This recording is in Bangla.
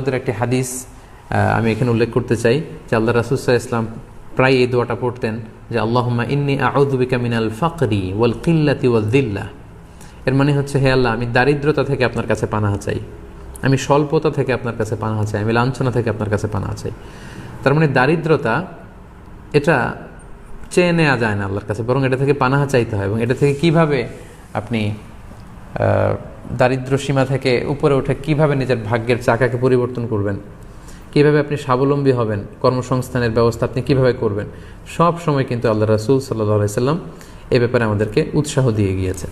ওদের একটি হাদিস আমি এখানে উল্লেখ করতে চাই যে আল্লাহ রাসূল সাল্লাল্লাহু আলাইহি ওয়াসাল্লাম প্রায় এই দোয়াটা পড়তেন যে আল্লাহুম্মা ইন্নী আউযু বিকা মিনাল ফাকরি ওয়াল কিল্লাতি ওয়াল যিল্লা। এর মানে হচ্ছে, হে আল্লাহ, আমি দারিদ্রতা থেকে আপনার কাছে পানাহা চাই, আমি স্বল্পতা থেকে আপনার কাছে পানাহা চাই, আমি লাঞ্ছনা থেকে আপনার কাছে পানাহা চাই। তার মানে দারিদ্রতা এটা চেয়ে নেওয়া যায় না আল্লাহর কাছে, বরং এটা থেকে পানাহা চাইতে হয়। এবং এটা থেকে কিভাবে আপনি দারিদ্র সীমা থেকে উপরে উঠে কিভাবে নিজের ভাগ্যের চাকাকে পরিবর্তন করবেন, কিভাবে আপনি স্বাবলম্বী হবেন, কর্মসংস্থানের ব্যবস্থা আপনি কিভাবে করবেন, সব সময় কিন্তু আল্লাহ রাসূল সাল্লাল্লাহু আলাইহি ওয়াসাল্লাম এ ব্যাপারে আমাদেরকে উৎসাহ দিয়ে গিয়েছে।